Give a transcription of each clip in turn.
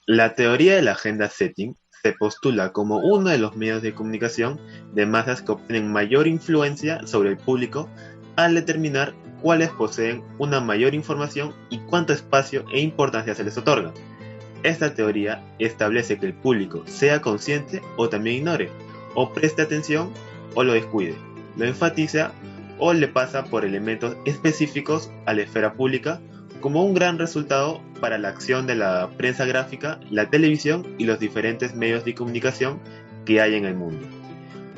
La teoría de la agenda setting se postula como uno de los medios de comunicación de masas que obtienen mayor influencia sobre el público al determinar cuáles poseen una mayor información y cuánto espacio e importancia se les otorga. Esta teoría establece que el público sea consciente o también ignore, o preste atención o lo descuide, lo enfatiza o le pasa por elementos específicos a la esfera pública como un gran resultado para la acción de la prensa gráfica, la televisión y los diferentes medios de comunicación que hay en el mundo.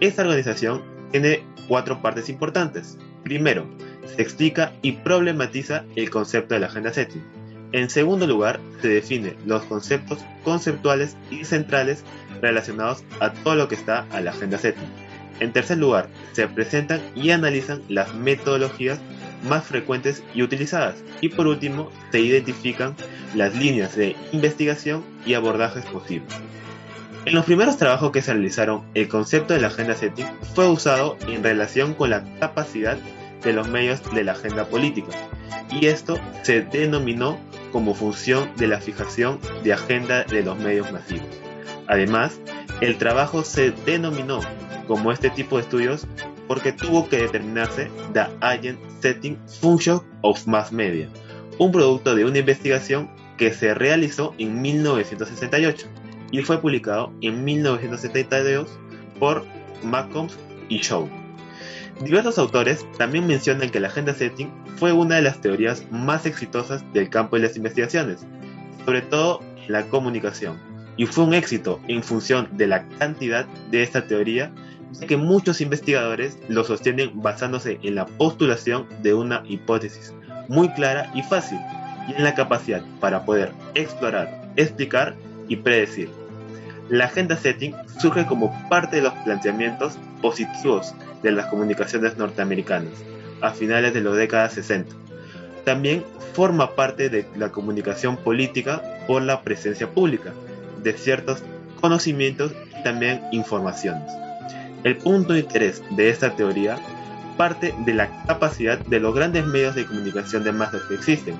Esta organización tiene cuatro partes importantes. Primero, se explica y problematiza el concepto de la agenda setting. En segundo lugar, se define los conceptos conceptuales y centrales relacionados a todo lo que está a la agenda setting. En tercer lugar, se presentan y analizan las metodologías más frecuentes y utilizadas. Y por último, se identifican las líneas de investigación y abordajes posibles. En los primeros trabajos que se realizaron, el concepto de la agenda setting fue usado en relación con la capacidad de los medios de la agenda política, y esto se denominó como función de la fijación de agenda de los medios masivos. Además, el trabajo se denominó como este tipo de estudios porque tuvo que determinarse the agent setting function of mass media, un producto de una investigación que se realizó en 1968 y fue publicado en 1972 por McCombs y Shaw. Diversos autores también mencionan que la agenda setting fue una de las teorías más exitosas del campo de las investigaciones, sobre todo en la comunicación, y fue un éxito en función de la cantidad de esta teoría, ya que muchos investigadores lo sostienen basándose en la postulación de una hipótesis muy clara y fácil, y en la capacidad para poder explorar, explicar y predecir. La agenda setting surge como parte de los planteamientos positivos de las comunicaciones norteamericanas a finales de la década 60. También forma parte de la comunicación política por la presencia pública de ciertos conocimientos y también informaciones. El punto de interés de esta teoría parte de la capacidad de los grandes medios de comunicación de masas que existen,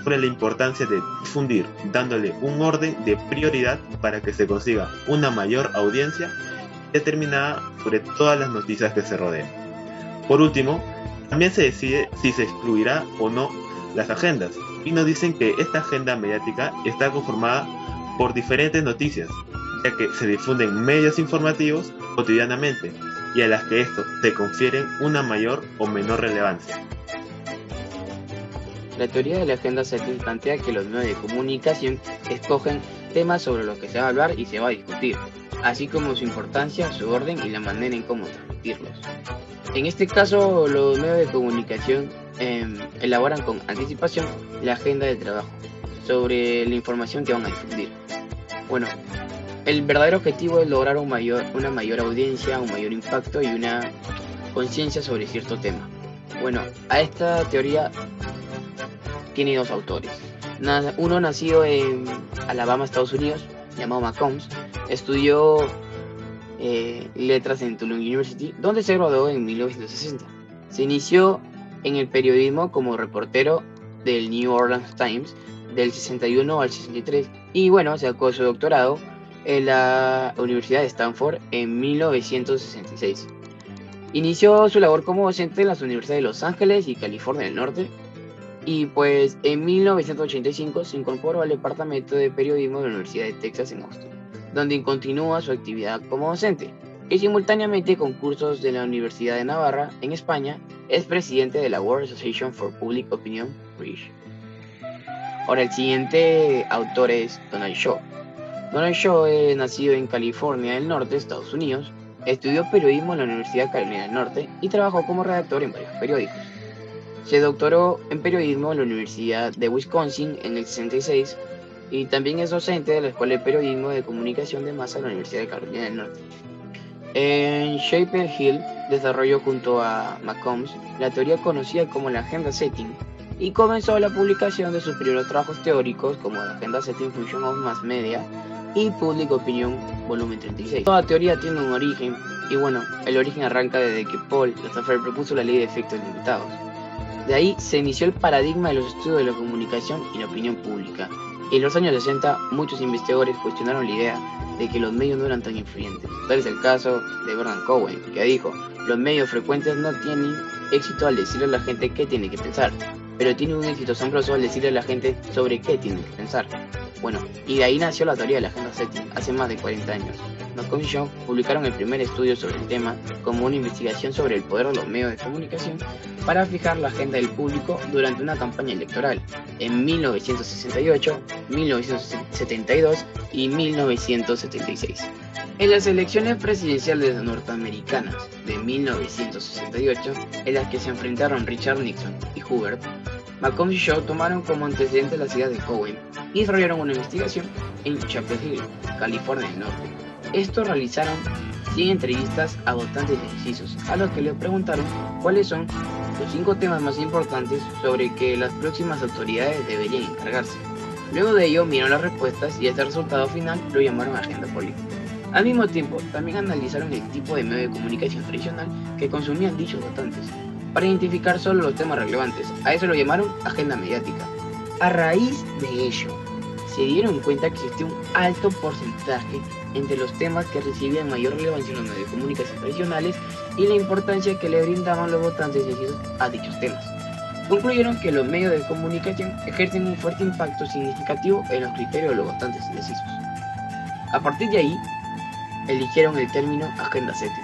sobre la importancia de difundir, dándole un orden de prioridad para que se consiga una mayor audiencia determinada sobre todas las noticias que se rodean. Por último, también se decide si se excluirá o no las agendas, y nos dicen que esta agenda mediática está conformada por diferentes noticias, ya que se difunden medios informativos cotidianamente y a las que estos se confieren una mayor o menor relevancia. La teoría de la agenda setting plantea que los medios de comunicación escogen temas sobre los que se va a hablar y se va a discutir, así como su importancia, su orden y la manera en cómo transmitirlos. En este caso, los medios de comunicación elaboran con anticipación la agenda de trabajo sobre la información que van a difundir. Bueno, el verdadero objetivo es lograr una mayor audiencia, un mayor impacto y una conciencia sobre cierto tema. Bueno, a esta teoría tiene dos autores. Uno nacido en Alabama, Estados Unidos, llamado McCombs, estudió letras en Tulane University, donde se graduó en 1960. Se inició en el periodismo como reportero del New Orleans Times del 61 al 63 y bueno, sacó su doctorado en la Universidad de Stanford en 1966. Inició su labor como docente en las universidades de Los Ángeles y California del Norte y pues en 1985 se incorporó al departamento de periodismo de la Universidad de Texas en Austin, donde continúa su actividad como docente y simultáneamente con cursos de la Universidad de Navarra en España es presidente de la World Association for Public Opinion Research. Ahora el siguiente autor es Donald Shaw. Donald Shaw es nacido en California del Norte, Estados Unidos, estudió periodismo en la Universidad de Carolina del Norte y trabajó como redactor en varios periódicos. Se doctoró en periodismo en la Universidad de Wisconsin en el 66 y también es docente de la Escuela de Periodismo de Comunicación de Masa de la Universidad de Carolina del Norte. En Chapel Hill desarrolló junto a McCombs la teoría conocida como la Agenda Setting y comenzó la publicación de sus primeros trabajos teóricos como la Agenda Setting Function of Mass Media y Public Opinion volumen 36. Toda teoría tiene un origen y bueno, el origen arranca desde que Paul Lazarsfeld propuso la ley de efectos limitados. De ahí se inició el paradigma de los estudios de la comunicación y la opinión pública, En los años 60, muchos investigadores cuestionaron la idea de que los medios no eran tan influyentes. Tal es el caso de Bernard Cohen, que dijo: los medios frecuentes no tienen éxito al decirle a la gente qué tiene que pensar, pero tienen un éxito asombroso al decirle a la gente sobre qué tiene que pensar. Bueno, y de ahí nació la teoría de la agenda setting hace más de 40 años. McCombs y Shaw publicaron el primer estudio sobre el tema como una investigación sobre el poder de los medios de comunicación para fijar la agenda del público durante una campaña electoral en 1968, 1972 y 1976. En las elecciones presidenciales norteamericanas de 1968, en las que se enfrentaron Richard Nixon y Hoover, McCombs y Shaw tomaron como antecedente las ideas de Cohen y desarrollaron una investigación en Chapel Hill, California del Norte. Estos realizaron 100 entrevistas a votantes indecisos, a los que les preguntaron cuáles son los 5 temas más importantes sobre que las próximas autoridades deberían encargarse. Luego de ello miraron las respuestas y este resultado final lo llamaron agenda política. Al mismo tiempo, también analizaron el tipo de medio de comunicación tradicional que consumían dichos votantes, para identificar solo los temas relevantes. A eso lo llamaron agenda mediática. A raíz de ello, se dieron cuenta que existía un alto porcentaje entre los temas que recibían mayor relevancia en los medios de comunicación tradicionales y la importancia que le brindaban los votantes indecisos a dichos temas. Concluyeron que los medios de comunicación ejercen un fuerte impacto significativo en los criterios de los votantes indecisos. A partir de ahí, eligieron el término agenda setting.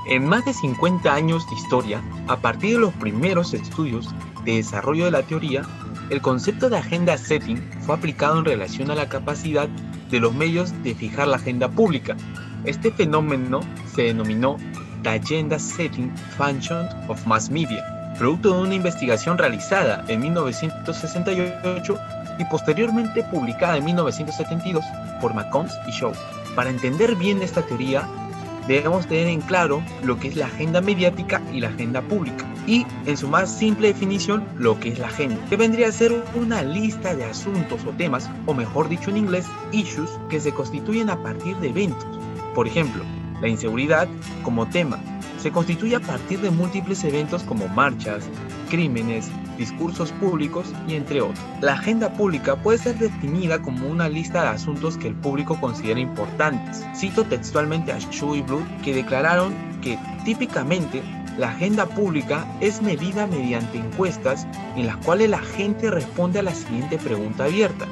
En más de 50 años de historia, a partir de los primeros estudios de desarrollo de la teoría, el concepto de agenda setting fue aplicado en relación a la capacidad de los medios de fijar la agenda pública. Este fenómeno se denominó The Agenda Setting Function of Mass Media, producto de una investigación realizada en 1968 y posteriormente publicada en 1972 por McCombs y Shaw. Para entender bien esta teoría, debemos tener en claro lo que es la agenda mediática y la agenda pública, y en su más simple definición, lo que es la agenda, que vendría a ser una lista de asuntos o temas, o mejor dicho en inglés, issues, que se constituyen a partir de eventos. Por ejemplo, la inseguridad como tema se constituye a partir de múltiples eventos como marchas, crímenes, discursos públicos y entre otros. La agenda pública puede ser definida como una lista de asuntos que el público considera importantes. Cito textualmente a Shaw y Blood, que declararon que típicamente la agenda pública es medida mediante encuestas en las cuales la gente responde a la siguiente pregunta abierta: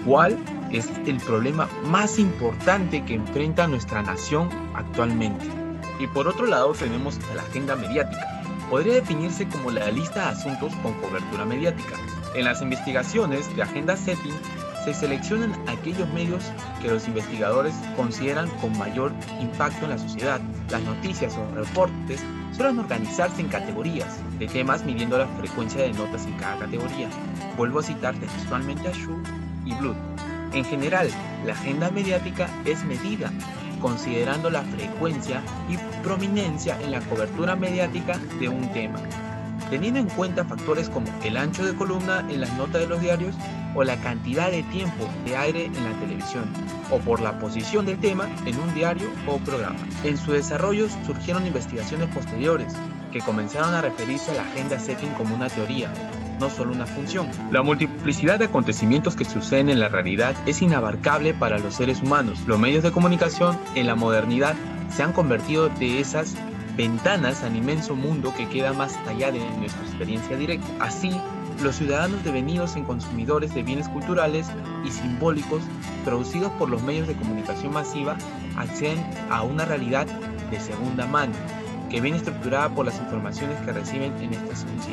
¿cuál es el problema más importante que enfrenta nuestra nación actualmente? Y por otro lado tenemos a la agenda mediática. Podría definirse como la lista de asuntos con cobertura mediática. En las investigaciones de agenda setting se seleccionan aquellos medios que los investigadores consideran con mayor impacto en la sociedad. Las noticias o reportes suelen organizarse en categorías de temas midiendo la frecuencia de notas en cada categoría. Vuelvo a citar textualmente a Shaw y Blood. En general, la agenda mediática es medida considerando la frecuencia y prominencia en la cobertura mediática de un tema, teniendo en cuenta factores como el ancho de columna en las notas de los diarios o la cantidad de tiempo de aire en la televisión, o por la posición del tema en un diario o programa. En su desarrollo surgieron investigaciones posteriores que comenzaron a referirse a la agenda setting como una teoría, no solo una función. La multiplicidad de acontecimientos que suceden en la realidad es inabarcable para los seres humanos. Los medios de comunicación en la modernidad se han convertido de esas ventanas al inmenso mundo que queda más allá de nuestra experiencia directa. Así, los ciudadanos devenidos en consumidores de bienes culturales y simbólicos producidos por los medios de comunicación masiva acceden a una realidad de segunda mano, que viene estructurada por las informaciones que reciben en esta segunda.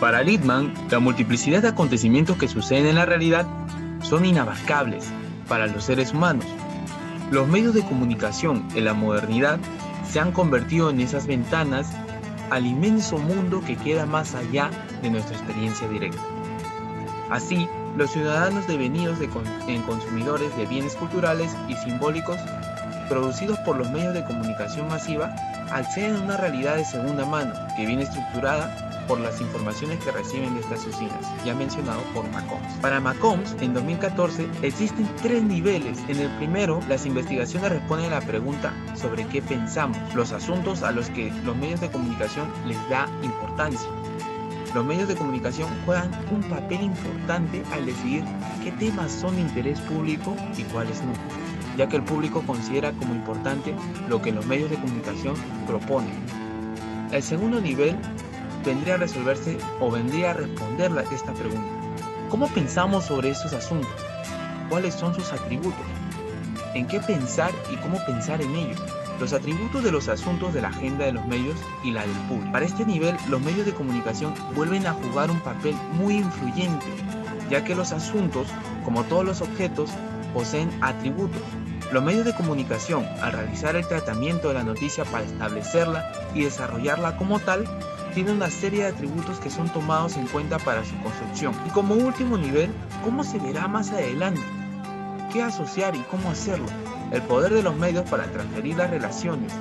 Para Littman, la multiplicidad de acontecimientos que suceden en la realidad son inabarcables para los seres humanos. Los medios de comunicación en la modernidad se han convertido en esas ventanas al inmenso mundo que queda más allá de nuestra experiencia directa. Así, los ciudadanos devenidos en consumidores de bienes culturales y simbólicos producidos por los medios de comunicación masiva acceden a una realidad de segunda mano que viene estructurada por las informaciones que reciben de estas usinas, ya mencionado por McCombs. Para McCombs, en 2014, existen 3 niveles. En el primero, las investigaciones responden a la pregunta sobre qué pensamos, los asuntos a los que los medios de comunicación les da importancia. los medios de comunicación juegan un papel importante al decidir qué temas son de interés público y cuáles no, ya que el público considera como importante lo que los medios de comunicación proponen. El segundo nivel vendría a resolverse o vendría a responder esta pregunta. ¿Cómo pensamos sobre estos asuntos? ¿Cuáles son sus atributos? ¿En qué pensar y cómo pensar en ello? Los atributos de los asuntos de la agenda de los medios y la del público. Para este nivel, los medios de comunicación vuelven a jugar un papel muy influyente, ya que los asuntos, como todos los objetos, poseen atributos. Los medios de comunicación, al realizar el tratamiento de la noticia para establecerla y desarrollarla como tal, tienen una serie de atributos que son tomados en cuenta para su construcción. Y como último nivel, ¿cómo se verá más adelante? ¿Qué asociar y cómo hacerlo? El poder de los medios para transferir las relaciones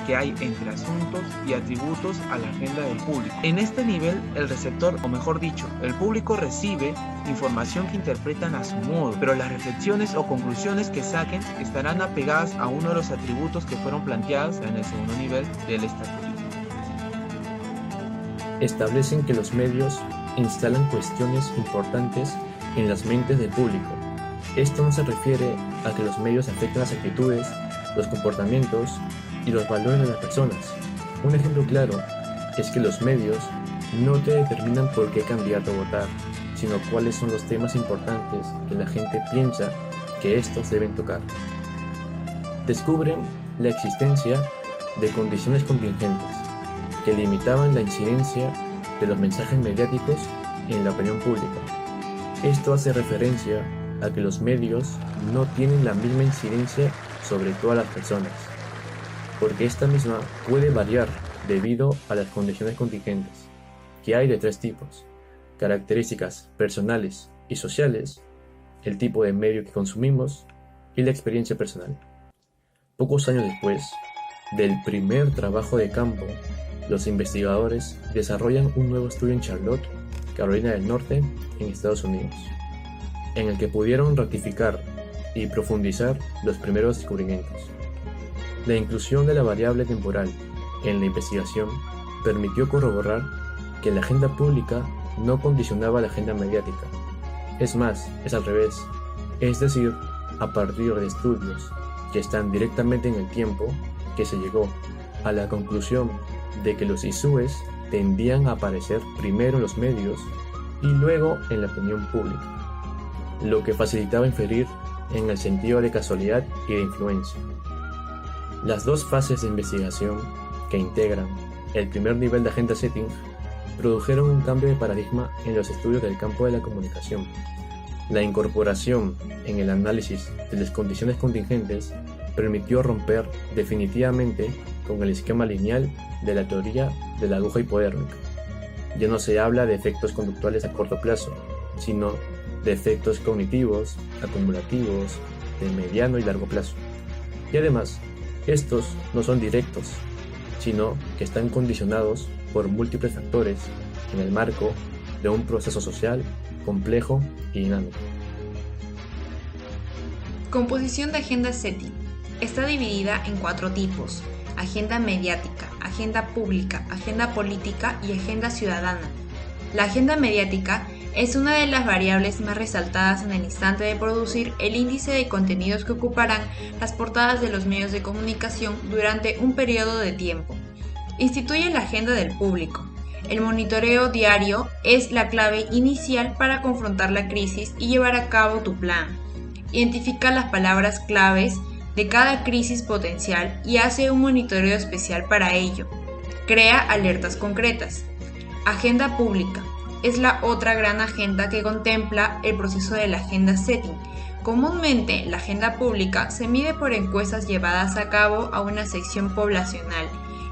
que hay entre asuntos y atributos a la agenda del público. En este nivel, el receptor, o mejor dicho, el público recibe información que interpretan a su modo, pero las reflexiones o conclusiones que saquen estarán apegadas a uno de los atributos que fueron planteados en el segundo nivel del estatuto. Establecen que los medios instalan cuestiones importantes en las mentes del público. Esto no se refiere a que los medios afecten las actitudes, los comportamientos y los valores de las personas. Un ejemplo claro es que los medios no te determinan por qué candidato votar, sino cuáles son los temas importantes que la gente piensa que estos deben tocar. Descubren la existencia de condiciones contingentes que limitaban la incidencia de los mensajes mediáticos en la opinión pública. Esto hace referencia a que los medios no tienen la misma incidencia sobre todas las personas, porque esta misma puede variar debido a las condiciones contingentes, que hay de tres tipos: características personales y sociales, el tipo de medio que consumimos y la experiencia personal. Pocos años después del primer trabajo de campo, los investigadores desarrollan un nuevo estudio en Charlotte, Carolina del Norte, en Estados Unidos, en el que pudieron ratificar y profundizar los primeros descubrimientos. La inclusión de la variable temporal en la investigación permitió corroborar que la agenda pública no condicionaba la agenda mediática. Es más, es al revés, es decir, a partir de estudios que están directamente en el tiempo, que se llegó a la conclusión de que los isúes tendían a aparecer primero en los medios y luego en la opinión pública, lo que facilitaba inferir en el sentido de casualidad y de influencia. Las dos fases de investigación que integran el primer nivel de agenda setting produjeron un cambio de paradigma en los estudios del campo de la comunicación. La incorporación en el análisis de las condiciones contingentes permitió romper definitivamente con el esquema lineal de la teoría de la aguja hipodérmica. Ya no se habla de efectos conductuales a corto plazo, sino de efectos cognitivos, acumulativos, de mediano y largo plazo. Y además, estos no son directos, sino que están condicionados por múltiples factores en el marco de un proceso social complejo y dinámico. Composición de agenda setting. Está dividida en 4 tipos: agenda mediática, agenda pública, agenda política y agenda ciudadana. La agenda mediática es una de las variables más resaltadas en el instante de producir el índice de contenidos que ocuparán las portadas de los medios de comunicación durante un periodo de tiempo. Instituye la agenda del público. El monitoreo diario es la clave inicial para confrontar la crisis y llevar a cabo tu plan. Identifica las palabras claves de cada crisis potencial y hace un monitoreo especial para ello. Crea alertas concretas. Agenda pública. Es la otra gran agenda que contempla el proceso de la agenda setting. Comúnmente, la agenda pública se mide por encuestas llevadas a cabo a una sección poblacional.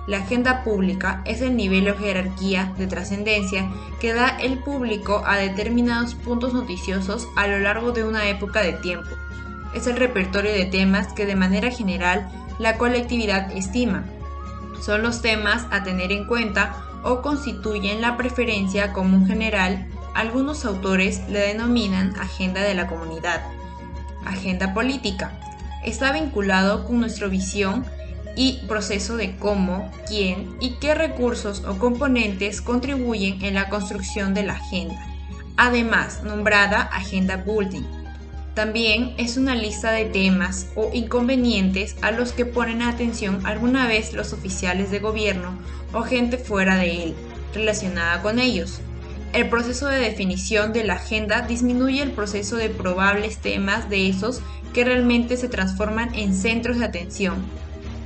La agenda pública es el nivel o jerarquía de trascendencia que da el público a determinados puntos noticiosos a lo largo de una época de tiempo. Es el repertorio de temas que de manera general la colectividad estima. Son los temas a tener en cuenta o constituyen la preferencia común general. Algunos autores le denominan agenda de la comunidad. Agenda política. Está vinculado con nuestra visión y proceso de cómo, quién y qué recursos o componentes contribuyen en la construcción de la agenda, además nombrada Agenda Building. También es una lista de temas o inconvenientes a los que ponen atención alguna vez los oficiales de gobierno o gente fuera de él, relacionada con ellos. El proceso de definición de la agenda disminuye el proceso de probables temas de esos que realmente se transforman en centros de atención.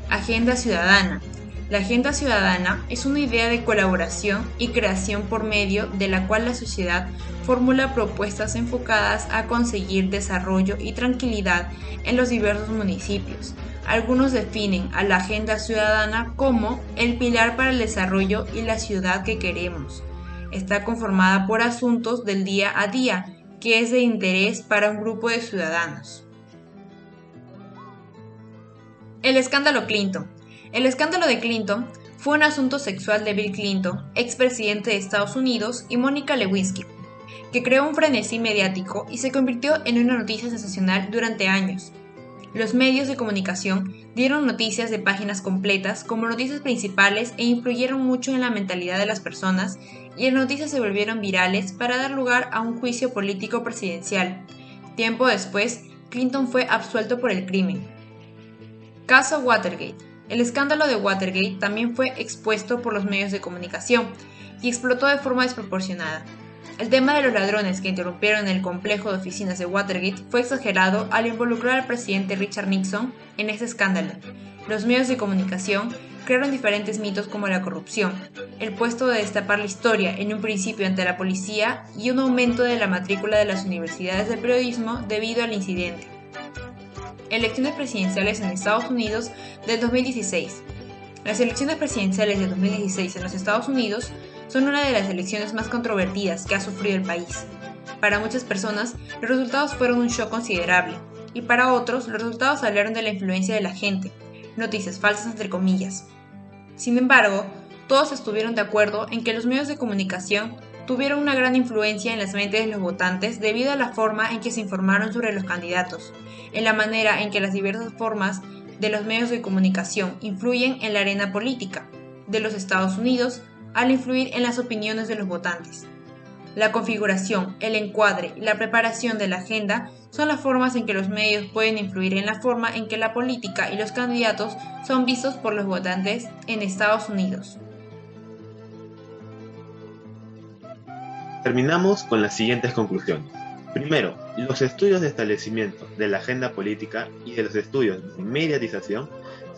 Agenda ciudadana. La agenda ciudadana es una idea de colaboración y creación por medio de la cual la sociedad formula propuestas enfocadas a conseguir desarrollo y tranquilidad en los diversos municipios. Algunos definen a la agenda ciudadana como el pilar para el desarrollo y la ciudad que queremos. Está conformada por asuntos del día a día, que es de interés para un grupo de ciudadanos. El escándalo Clinton. El escándalo de Clinton fue un asunto sexual de Bill Clinton, expresidente de Estados Unidos, y Mónica Lewinsky, que creó un frenesí mediático y se convirtió en una noticia sensacional durante años. Los medios de comunicación dieron noticias de páginas completas como noticias principales e influyeron mucho en la mentalidad de las personas, y las noticias se volvieron virales para dar lugar a un juicio político presidencial. Tiempo después, Clinton fue absuelto por el crimen. Caso Watergate. El escándalo de Watergate también fue expuesto por los medios de comunicación y explotó de forma desproporcionada. El tema de los ladrones que interrumpieron el complejo de oficinas de Watergate fue exagerado al involucrar al presidente Richard Nixon en este escándalo. Los medios de comunicación crearon diferentes mitos como la corrupción, el puesto de destapar la historia en un principio ante la policía y un aumento de la matrícula de las universidades de periodismo debido al incidente. Elecciones presidenciales en Estados Unidos del 2016. Las elecciones presidenciales de 2016 en los Estados Unidos son una de las elecciones más controvertidas que ha sufrido el país. Para muchas personas, los resultados fueron un shock considerable, y para otros, los resultados hablaron de la influencia de la gente, noticias falsas entre comillas. Sin embargo, todos estuvieron de acuerdo en que los medios de comunicación tuvieron una gran influencia en las mentes de los votantes debido a la forma en que se informaron sobre los candidatos, en la manera en que las diversas formas de los medios de comunicación influyen en la arena política de los Estados Unidos al influir en las opiniones de los votantes. La configuración, el encuadre y la preparación de la agenda son las formas en que los medios pueden influir en la forma en que la política y los candidatos son vistos por los votantes en Estados Unidos. Terminamos con las siguientes conclusiones. Primero, los estudios de establecimiento de la agenda política y de los estudios de mediatización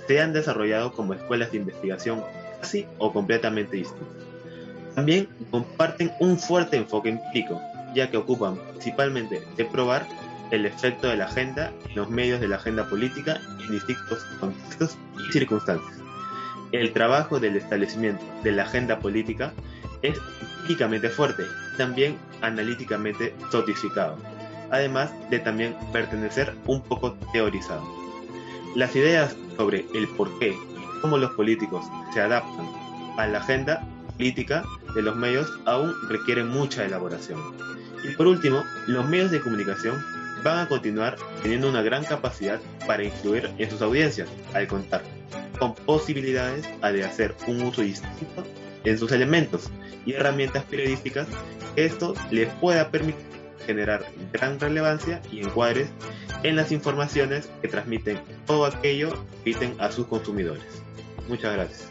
se han desarrollado como escuelas de investigación casi o completamente distintas. También comparten un fuerte enfoque empírico, ya que ocupan principalmente de probar el efecto de la agenda en los medios de la agenda política en distintos contextos y circunstancias. El trabajo del establecimiento de la agenda política es empíricamente fuerte y también analíticamente sofistificado, además de también pertenecer un poco teorizado. Las ideas sobre el porqué y cómo los políticos se adaptan a la agenda política de los medios aún requieren mucha elaboración. Y por último, los medios de comunicación van a continuar teniendo una gran capacidad para influir en sus audiencias al contar con posibilidades de hacer un uso distinto en sus elementos y herramientas periodísticas. Esto les pueda permitir generar gran relevancia y encuadres en las informaciones que transmiten todo aquello que inviten a sus consumidores. Muchas gracias.